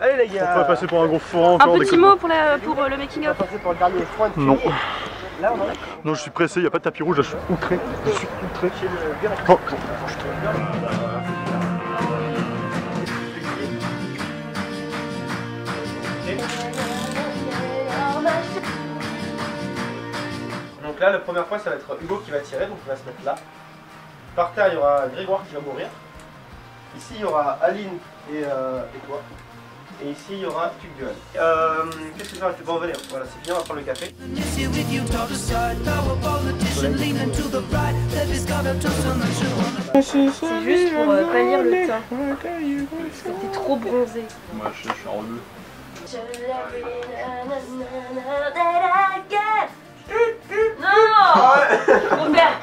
Allez les gars. On va passer pour un gros forain Un encore. petit mot pour le making of. passer pour le dernier point de Non. Là, on est Non, je suis pressé, il n'y a pas de tapis rouge, là, je suis outré. Je suis outré. chez le directeur. Oh. Donc là, le premier point, ça va être Hugo qui va tirer, donc il va se mettre là. Par terre, il y aura Grégoire qui va mourir. Ici, il y aura Aline et toi. Et ici, il y aura Tuc Duel. Qu'est-ce que ça va faire? Bon, venez, voilà, c'est fini, on va prendre le café. C'est juste pour pâlir le teint. T'es trop bronzé. Moi, je suis en bleu. Non Robert.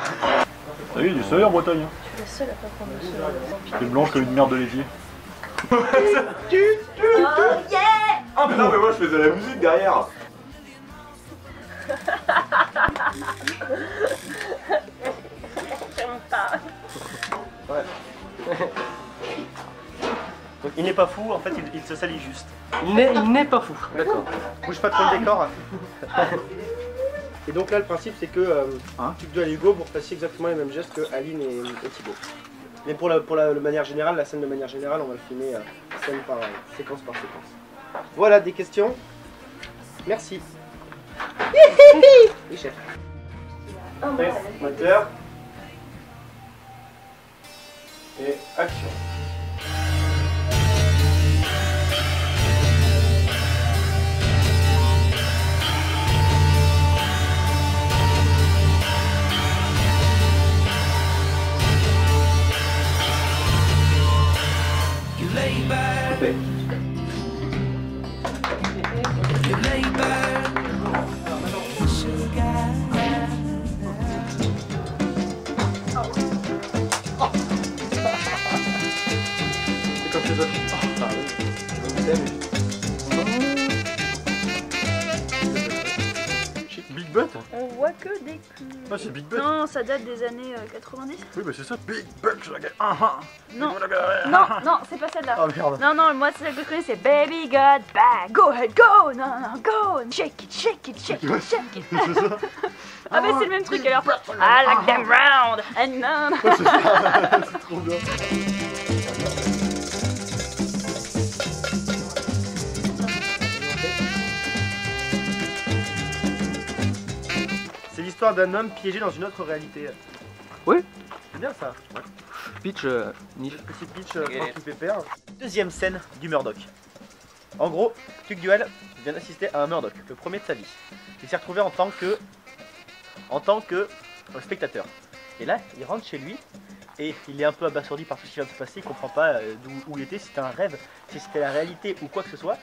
T'as vu, il y a du soleil en Bretagne. Hein. Je suis la seule à pas prendre le soleil. T'es blanche comme une merde de l'évier. Oh yeah. Ah mais non mais moi je faisais la musique derrière. Ouais. Donc il n'est pas fou, en fait il se salit juste. Il n'est pas fou. D'accord. Bouge pas trop le décor. Et donc là le principe c'est que Tuc Duel et Hugo vous refassiez exactement les mêmes gestes que Aline et Thibaut. Mais pour la manière générale, la scène de manière générale, on va le filmer scène par séquence par séquence. Voilà, des questions? Merci. Oui chef. Prêt, moteur. Et action. Coupé. C'est comme chez eux. Big Butt. On voit que des culs. Ah, c'est Big Butt. Non, ça date des années 90. Oui, bah c'est ça, Big Butt. Non, non, non, c'est pas celle-là. Ah merde. Non, non, moi celle que je connais c'est Baby Got Back. Go ahead, go, non, non, go, shake it, shake it, shake it, shake it. C'est ça. Ah bah c'est le même truc alors. I like them round and non. C'est ça. C'est trop bien. C'est l'histoire d'un homme piégé dans une autre réalité. Oui. C'est bien ça. Pitch, Nif. Petit pitch tranquille pépère. Deuxième scène du Murdoch. En gros, Tuc Duel vient d'assister à un Murdoch, le premier de sa vie. Il s'est retrouvé en tant que spectateur. Et là, il rentre chez lui et il est un peu abasourdi par tout ce qui vient de se passer. Il comprend pas où il était, si c'était un rêve, si c'était la réalité ou quoi que ce soit.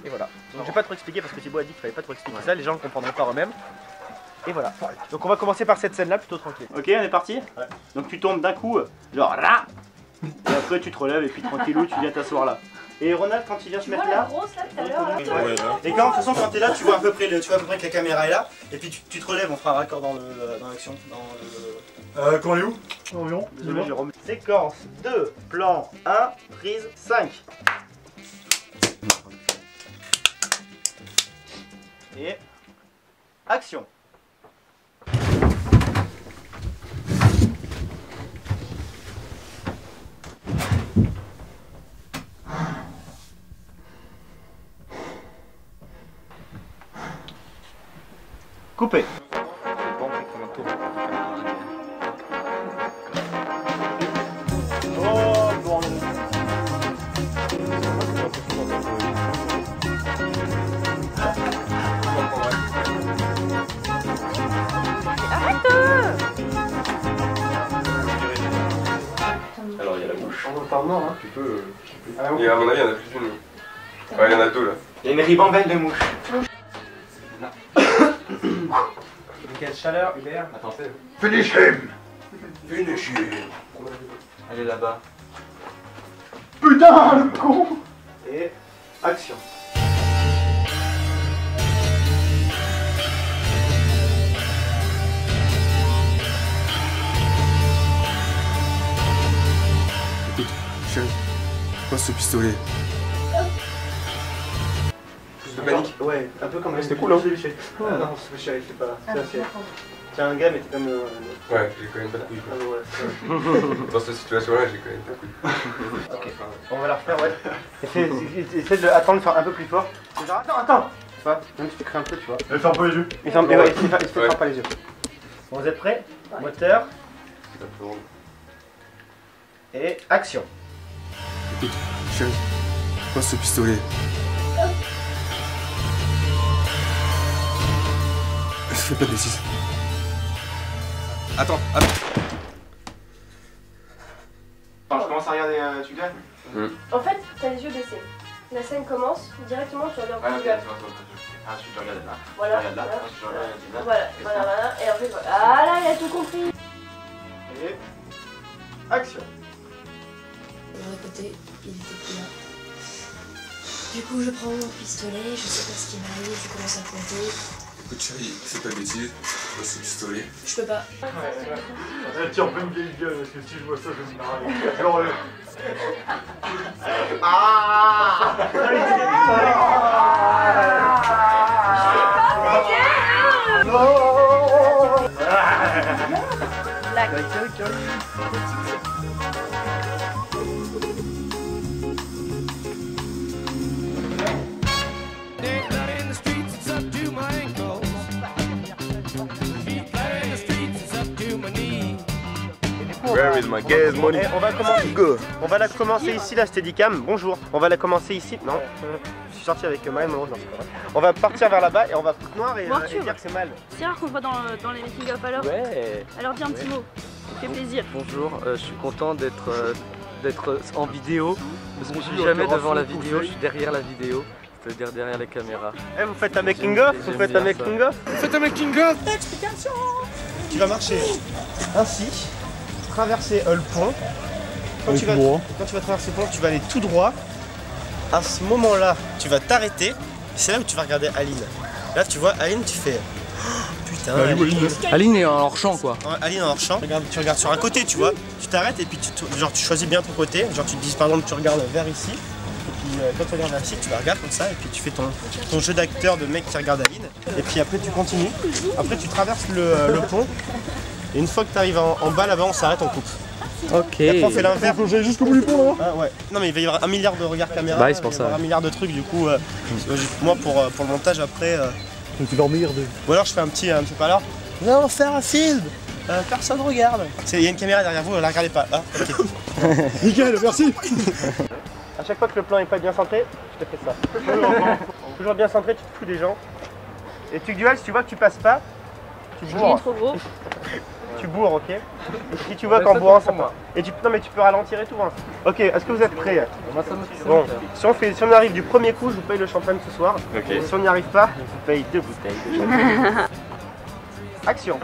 Et voilà. Donc je vais pas trop expliquer parce que Thibaut a dit qu'il fallait pas trop expliquer ça. Les gens le comprendront par eux-mêmes. Et voilà. Donc on va commencer par cette scène-là, plutôt tranquille. Ok, on est parti. Ouais. Donc tu tombes d'un coup, genre là. Et après tu te relèves et puis tranquillou, tu viens t'asseoir là. Et Ronald, quand il vient se mettre là. Et quand, de toute façon, quand t'es là, tu vois à peu près que la caméra est là. Et puis tu te relèves, on fera un raccord dans l'action. Quand on est où environ? Désolé, je remets. Séquence 2, plan 1, prise 5. Et action. Coupé. Oh bordel. Alors il y a la bouche. On entend mort hein. Tu peux. Ah, Et à mon avis il y en a plus d'une. Ouais il y en a deux là. Il y a une ribambelle de mouches. Quelle chaleur, Hubert. Attends c'est. Finish him. Finish him. Elle est là-bas. Putain, le con. Et action. Écoute, chérie, passe ce pistolet. De panique. Ouais, un peu comme. C'était cool, hein. Ah non, je sais pas. C'est un gars, mais t'es comme. Ouais, je les connais pas de couilles. Ah, Quoi. ouais, Dans cette situation-là, je les connais pas de couilles. Ok. On va la refaire, ouais. Essaye de attendre de faire un peu plus fort. Genre, attends. Tu vois, même si tu crées un peu, tu vois. Elle ferme pas les yeux. Il ferme pas les yeux. Bon, vous êtes prêts? Moteur. Ça tourne. Et action. Écoute, chérie, pose ce pistolet. Fais pas de bêtises. Attends. Attends, je commence à regarder tu gagnes. En fait, t'as les yeux baissés. La scène commence, directement tu regardes tout le gars. Ah, je regarde là. Voilà, Regarde là. voilà. Et en fait, voilà. Ah là, il a tout compris. Et action. De l'autre côté, il était plus là. Du coup, je prends mon pistolet, je sais pas ce qui m'arrive, je commence à compter. Écoute, chérie, fais pas de bêtises. Pose ce pistolet. Je peux pas. Elle tire pas une vieille gueule parce que si je vois ça, je vais me marrer. Genre, Where is my gas money? On va la commencer ici, la Steadicam. Bonjour. On va la commencer ici. Non, je suis sorti avec Marianne Monroe. Non, c'est pas vrai. On va partir vers là-bas et on va foutre noir et dire que c'est mal. C'est rare qu'on voit dans les making of alors. Ouais. Alors dis un petit mot. Ça fait plaisir. Bonjour, je suis content d'être en vidéo. Parce que je suis jamais devant la vidéo, je suis derrière la vidéo. C'est-à-dire derrière les caméras. Eh, vous faites un making of? Vous faites un making of? Faites un making of. Explication. Tu vas marcher ainsi, traverser le pont. Quand tu vas traverser le pont, tu vas aller tout droit. À ce moment-là, tu vas t'arrêter. C'est là où tu vas regarder Aline. Là, tu vois Aline, tu fais. Oh, putain, Aline est en hors-champ quoi. Aline en hors-champ. Tu regardes sur un côté, tu vois. Tu t'arrêtes et puis tu choisis bien ton côté. Genre, tu te dis par exemple, tu regardes vers ici. Et puis quand tu regardes vers ici, tu la regardes comme ça. Et puis tu fais ton jeu d'acteur de mec qui regarde Aline. Et puis après, tu continues. Après, tu traverses le pont. Et une fois que tu arrives en bas là-bas, on s'arrête, on coupe. Ok. Et après, on fait l'inverse. faut que j'aille jusqu'au bout du pont là. Ah ouais. Non mais il va y avoir 1 milliard de regards caméra, Bah, c'est pour il va y avoir ça. 1 milliard de trucs du coup. Moi pour le montage après. Tu dormir. Ou alors je fais un petit pas là. Non, faire un film. Personne regarde. Il y a une caméra derrière vous, ne la regardez pas. Ah, ok. Nickel, merci. À chaque fois que le plan est pas bien centré, je te fais ça. Toujours bien centré, tu te fous des gens. Et tu duel, si tu vois que tu passes pas, tu Il est bourres. trop gros. Tu bourres, ok. Et si tu vois qu'en bourrant ça part. Et non mais tu peux ralentir et tout. Hein. Ok, est-ce que vous êtes prêts? Bon, si on arrive du premier coup, je vous paye le champagne ce soir. Ok. Et si on n'y arrive pas, je vous paye 2 bouteilles de champagne. Action.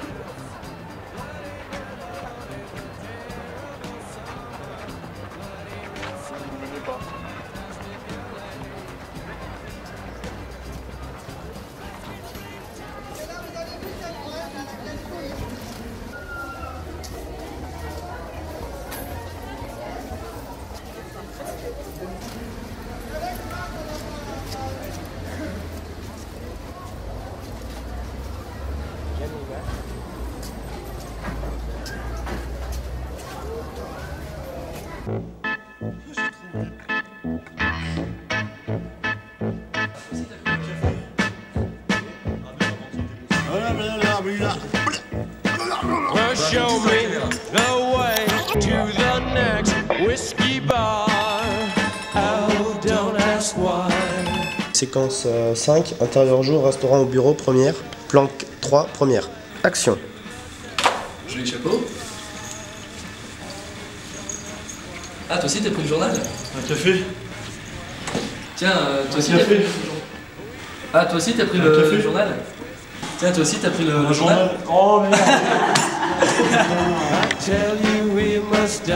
Well, show me the way to the next whiskey bar. Oh, don't ask why. Séquence 5, intérieur jour, restaurant au bureau, première. Plan 3, première. Action. Joli chapeau. Ah, toi aussi t'as pris le journal? Un café. Tiens, toi aussi t'as pris le journal. Ah, toi aussi t'as pris le journal? Tiens, toi aussi t'as pris le journal? Oh merde. I tell you we must die.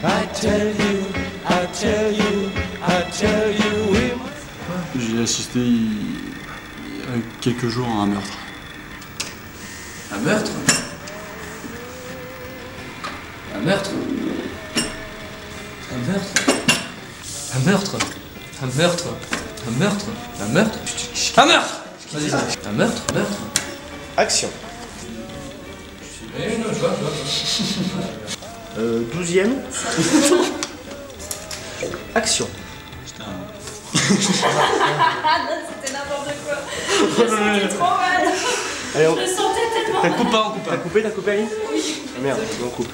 I tell you, I tell you, I tell you we must. J'ai assisté il y a quelques jours à un meurtre. Un meurtre? Un meurtre? Un meurtre? Un meurtre? Un meurtre? Un meurtre. Un meurtre. Un meurtre. Vas-y. Un meurtre. Meurtre. Action. Eh non, je vois. 12e. Action. C'était n'importe quoi. Je le sentais trop mal. Allez, Je le sentais tellement mal. On coupe pas, on coupe pas. T'as coupé Aline? Oui. Ah, merde, on coupe.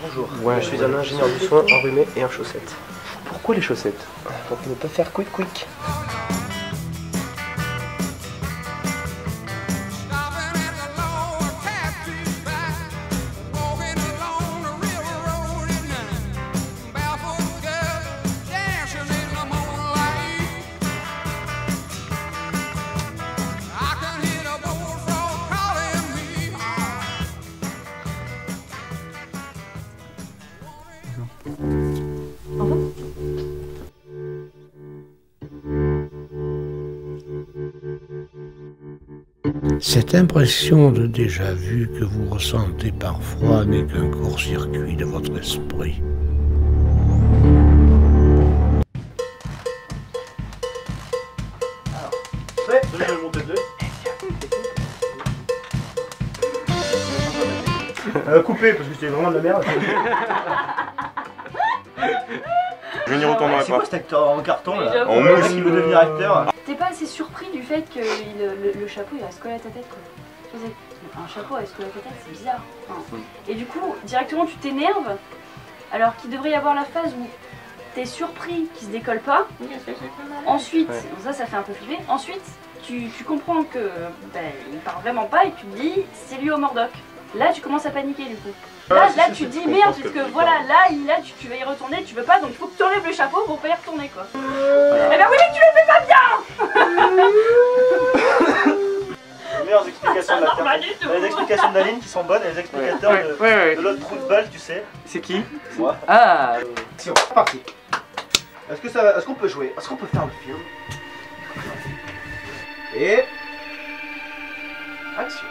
Bonjour, je suis un ingénieur du soin enrhumé et en chaussettes. Pourquoi les chaussettes? Pour ne pas faire quick. Cette impression de déjà-vu que vous ressentez parfois n'est qu'un court-circuit de votre esprit. Prêt? Je vais monter deux. Coupé parce que c'était vraiment de la merde. Je n'y retournerai C'est quoi pas. cet acteur en carton là? En Le mec mousse. qui veut devenir acteur. T'es pas assez surpris du fait que le chapeau il reste collé à ta tête quoi. Tu sais, un chapeau reste collé à ta tête, c'est bizarre. Enfin, et du coup, directement tu t'énerves alors qu'il devrait y avoir la phase où t'es surpris qu'il se décolle pas. Ensuite, ça fait un peu flipper. Ensuite, tu comprends que il part vraiment pas et tu te dis c'est lui au Mordoc. Là tu commences à paniquer du coup. Là tu te dis merde parce que voilà, là tu vas y retourner, tu veux pas donc il faut que tu enlèves le chapeau pour pas y retourner quoi. Eh ben oui mais tu le fais pas bien. Les meilleures explications de l'acteur. Les explications d'Aline qui sont bonnes et les explicateurs de l'autre trou de balle tu sais. C'est qui? Moi. Ah. C'est parti. Est-ce qu'on peut jouer? Est-ce qu'on peut faire le film? Et... Action.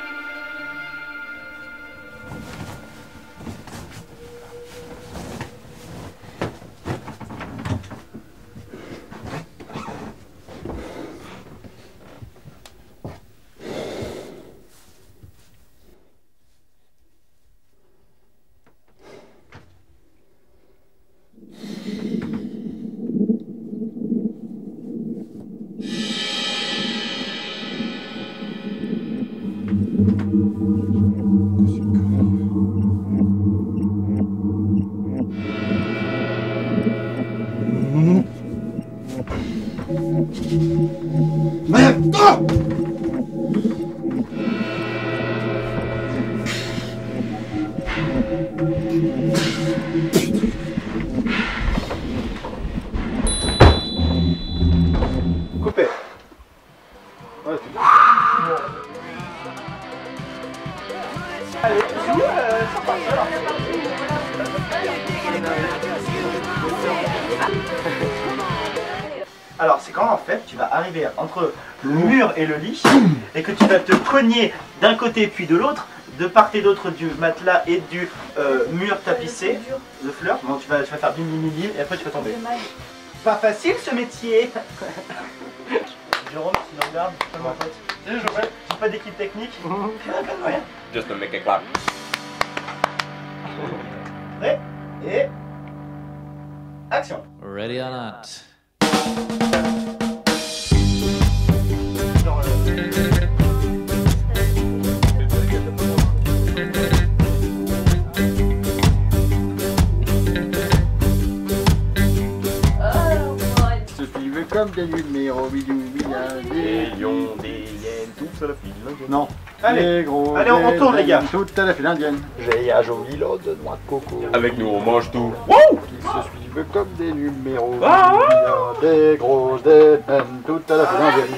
Coupé. Ouais, c'est bon. Allez, joue, c'est parti alors. Alors, c'est quand en fait tu vas arriver entre le mur et le lit et que tu vas te cogner d'un côté puis de l'autre, de part et d'autre du matelas et du mur tapissé de fleurs. Bon, tu vas faire bim bim bim bim et après tu vas tomber. Pas facile ce métier. Jérôme, tu nous regardes, mon pote. J'ai pas d'équipe technique. Rien. Just to make a clap. Prêt? Et... Action. Ready or not. Comme des numéros, bidou, Des lions, des hyènes, tout ça la file indienne. Non. Allez, allez, on tourne les gars. Tout à la file indienne. J'ai un joli lot de noix de coco. Avec nous, on mange tout. Qui se suivent comme des numéros. Des grosses, des peines, tout à la file indienne.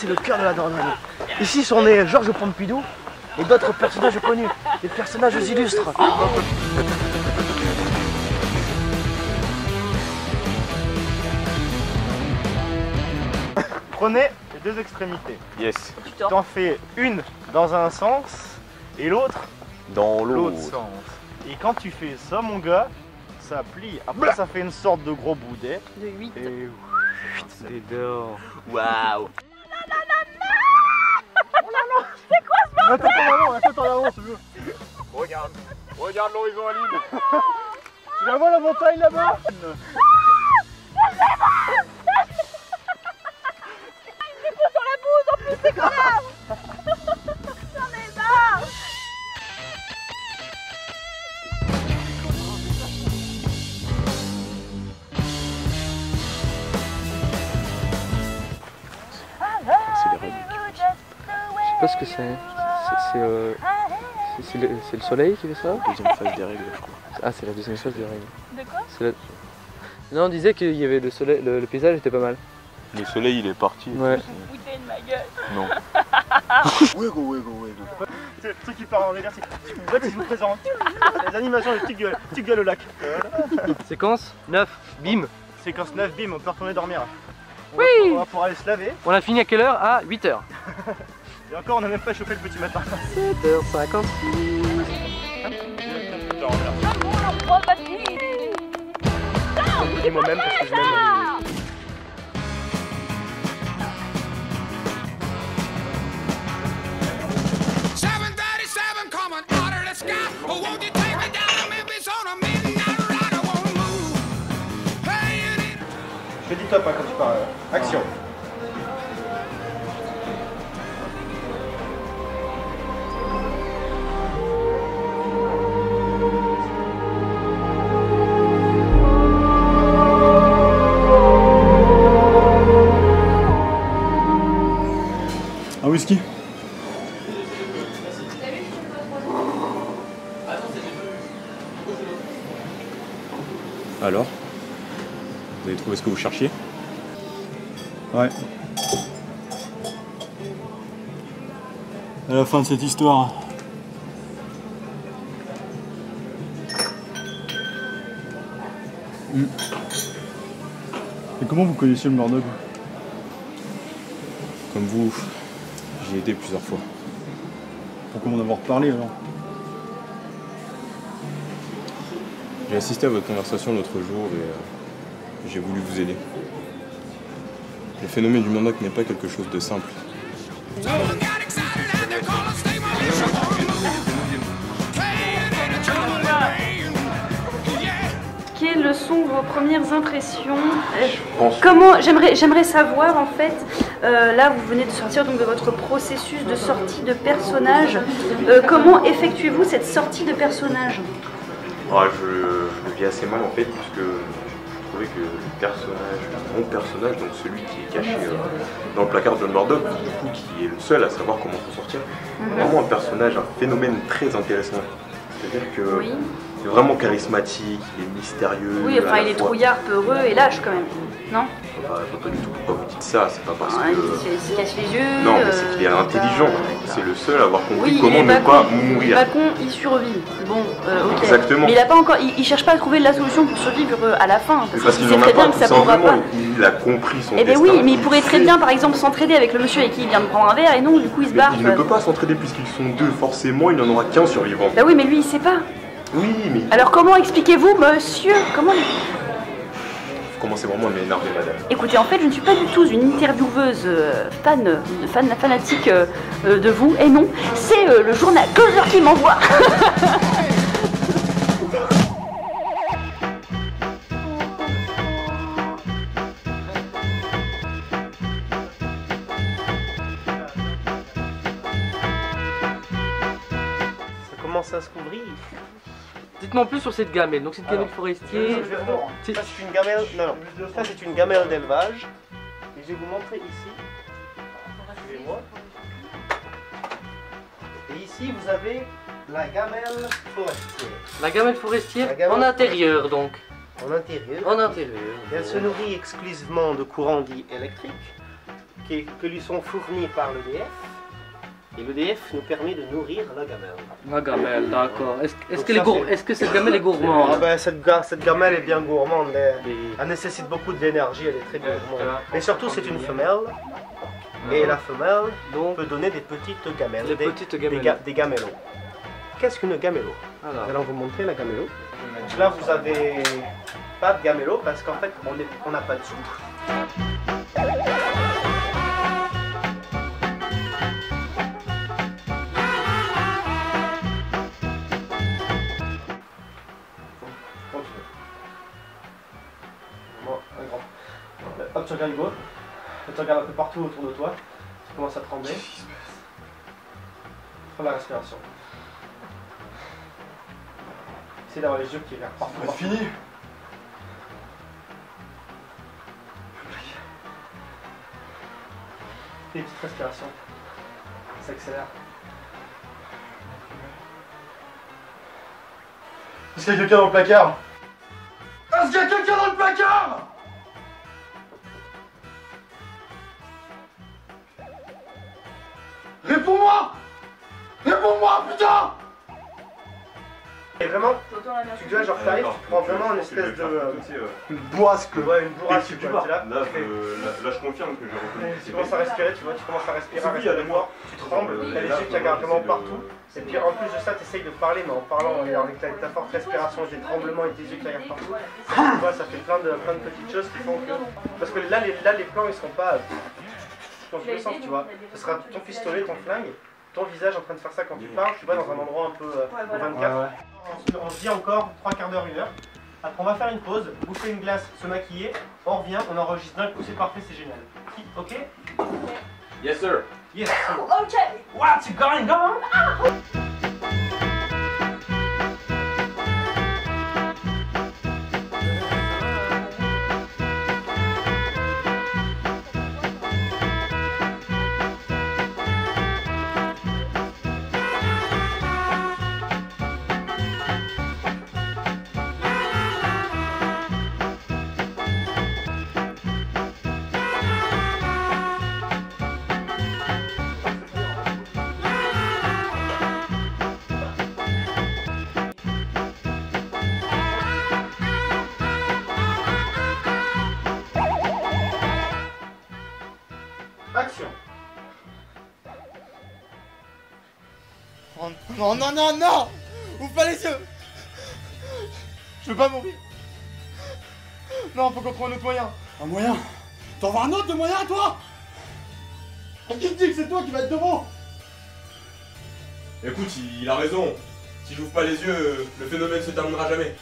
c'est le cœur de la Dordogne. Ici sont nés Georges Pompidou et d'autres personnages connus, des personnages illustres. Prenez les deux extrémités. Yes. T'en fais une dans un sens et l'autre dans l'autre sens. Et quand tu fais ça, mon gars, ça plie. Après, ça fait une sorte de gros boudet. De 8. Et c'est dehors. Waouh. C'est quoi ce bordel? Attends, en avant, tu veux. Regarde l'horizon Aline. Tu la vois la montagne là-bas? Sur la bouse en plus, c'est grave. J'en ai marre. Je sais pas ce que c'est. C'est le soleil qui fait ça? Deuxième phase des règles, je crois. Ah, c'est la deuxième phase des règles. De quoi? Non, on disait qu'il y avait le soleil, le paysage était pas mal. Le soleil il est parti. Ouais. Vous foutez de ma gueule. Non. Wego. C'est le truc qui part en délire. En fait, je vous présente les animations de Tic Duel au lac. Séquence 9, bim. Séquence 9, bim, on peut retourner dormir. Oui. On va pouvoir aller se laver. On a fini à quelle heure? À 8h. Et encore, on n'a même pas chauffé le petit matin. 7h56. Je dis moi-même parce que je m'aime. Je te dis top hein, quand tu parles. Action. Un whisky? Alors? Vous avez trouvé ce que vous cherchiez? Ouais. À la fin de cette histoire. Et comment vous connaissiez le Murdoch? Comme vous, j'y ai été plusieurs fois. Pourquoi m'en avoir parlé alors? J'ai assisté à votre conversation l'autre jour et j'ai voulu vous aider. Le phénomène du Murdoch n'est pas quelque chose de simple. Quelles sont vos premières impressions? Comment j'aimerais savoir en fait. Là, vous venez de sortir donc de votre processus de sortie de personnage. Comment effectuez-vous cette sortie de personnage? Je le vis assez mal en fait, puisque je trouvais que le personnage, mon personnage, donc celui qui est caché dans le placard de John Murdoch, du coup qui est le seul à savoir comment s'en sortir, vraiment un personnage, un phénomène très intéressant. C'est-à-dire que c'est vraiment charismatique, il est mystérieux. Oui, enfin il est trouillard, peureux et lâche quand même, non? Pas du tout, pourquoi vous dites ça, c'est pas parce que... Il se casse les yeux... Non, mais c'est qu'il est intelligent, c'est le seul à avoir compris comment ne pas mourir. Il est pas con, il survit. Bon, ok. Exactement. Mais il a pas encore, il cherche pas à trouver la solution pour survivre à la fin, parce qu'il sait n'en très a pas, bien que ça tout pourra simplement, pas. il a compris son Eh ben destin. oui, mais il pourrait très bien par exemple s'entraider avec le monsieur avec qui il vient de prendre un verre et non, du coup il se barre. Il ne peut pas s'entraider puisqu'ils sont deux, forcément il n'en aura qu'un survivant. Bah oui, mais lui il sait pas. Oui, mais... Alors comment expliquez-vous, monsieur? Comment... Vous commencez vraiment à m'énerver, madame. Écoutez, en fait, je ne suis pas du tout une intervieweuse fanatique de vous. Et non, c'est le journal Causeur qui m'envoie. Ça commence à se couvrir. Dites-moi en plus sur cette gamelle. Donc cette gamelle forestier. Ça c'est une gamelle. Non. Ça c'est une gamelle d'élevage. Et je vais vous montrer ici. Suivez-moi. Et ici vous avez la gamelle forestière. La gamelle forestière La gamelle en intérieur donc. En intérieur. En intérieur. Elle se nourrit exclusivement de courant dit électrique que lui sont fournis par l'EDF. Et l'EDF nous permet de nourrir la gamelle. La gamelle, d'accord. Est-ce que cette gamelle est Ah gourmande? ben, cette gamelle est bien gourmande. Elle nécessite beaucoup d'énergie, elle est très gourmande. Mais surtout, c'est une femelle. Et la femelle peut donner des petites gamelles. Des gamellos. Qu'est-ce qu'une gamello? Nous allons vous montrer la gamello. Là, vous avez pas de gamello parce qu'en fait, on n'a pas de sucre. Hop, tu regardes Hugo, tu regardes un peu partout autour de toi, tu commences à trembler. Prends la respiration. Essaye d'avoir les yeux qui regardent partout. C'est fini. Fais des petites respirations. Ça accélère. Est-ce qu'il y a quelqu'un dans le placard? Est-ce qu'il y a quelqu'un dans le placard? Réponds-moi! Réponds-moi, putain! Et vraiment, tu dois genre t'arrives, tu prends vraiment une espèce de... Une bourrasque. Ouais, une bourrasque. Tu vois, là, je confirme que j'ai reconnu. Tu commences à respirer, tu vois, tu commences à respirer fort, tu trembles, t'as les yeux qui regardent vraiment partout. Et puis en plus de ça, tu essayes de parler, mais en parlant avec ta forte respiration, des tremblements et tes yeux qui regardent partout. Tu vois, ça fait plein de petites choses qui font que... Parce que là, les plans, ils seront pas dans tous les sens, tu vois. Ce sera ton pistolet, ton flingue, ton visage en train de faire ça quand tu parles, tu vois, dans un endroit un peu 24. On se dit encore 3 quarts d'heure, 1 heure. Après, on va faire une pause, bouffer une glace, se maquiller. On revient, on enregistre d'un coup, c'est parfait, c'est génial. Ok? Yes, sir. Yes, sir. Ok. What's going on? Action. Oh, non, non, non, non! Ouvre pas les yeux! Je veux pas mourir! Non, faut qu'on trouve un autre moyen! Un moyen? T'en veux un autre de moyen, toi? Qui te dit que c'est toi qui vas être devant? Écoute, il a raison. Si j'ouvre pas les yeux, le phénomène se terminera jamais.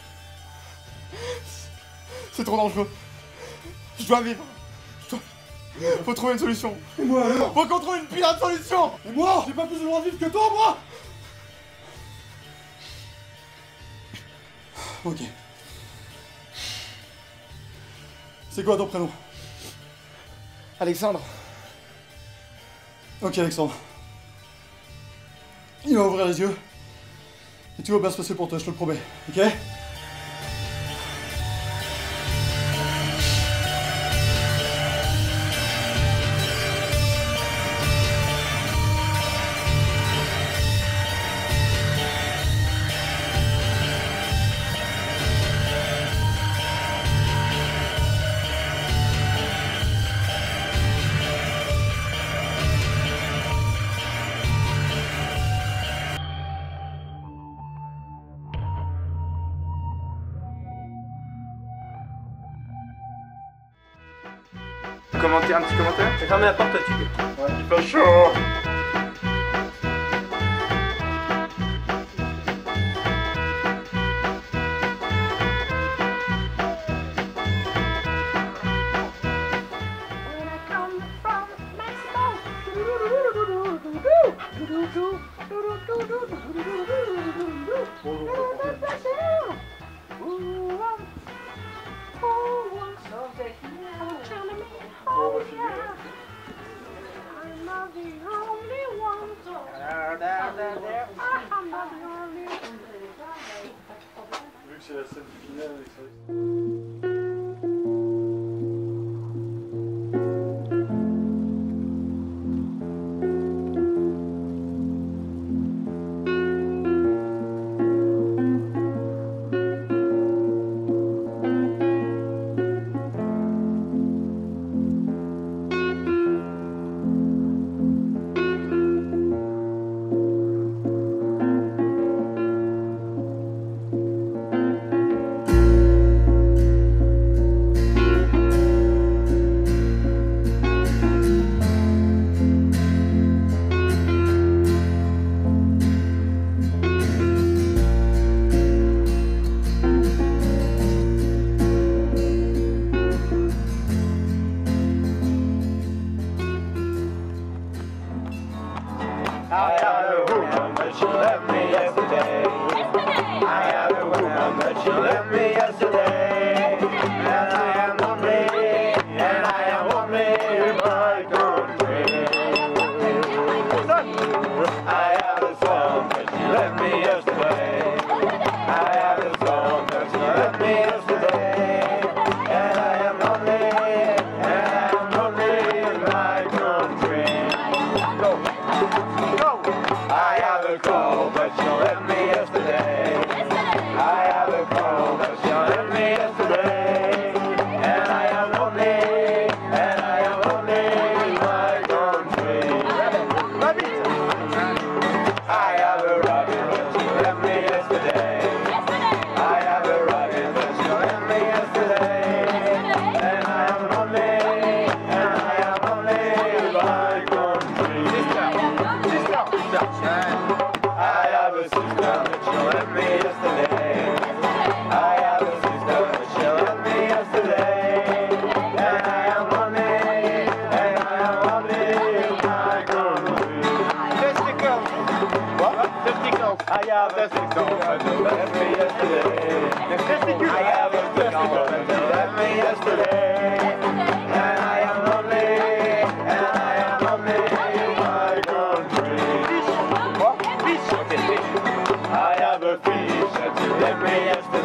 C'est trop dangereux! Je dois vivre! Faut trouver une solution! Et moi alors? Faut qu'on trouve une putain de solution! Et moi? J'ai pas plus de droit de vivre que toi, moi? Ok. C'est quoi ton prénom? Alexandre. Ok, Alexandre. Il va ouvrir les yeux. Et tout va bien se passer pour toi, je te le promets. Ok? Un petit commentaire? J'ai fermé la porte là-dessus. Ouais, il fait chaud! Vu que c'est la scène finale avec ça. I have a good woman that left me yesterday. And I am lonely, and I am lonely in my country. I have a fish that left me yesterday.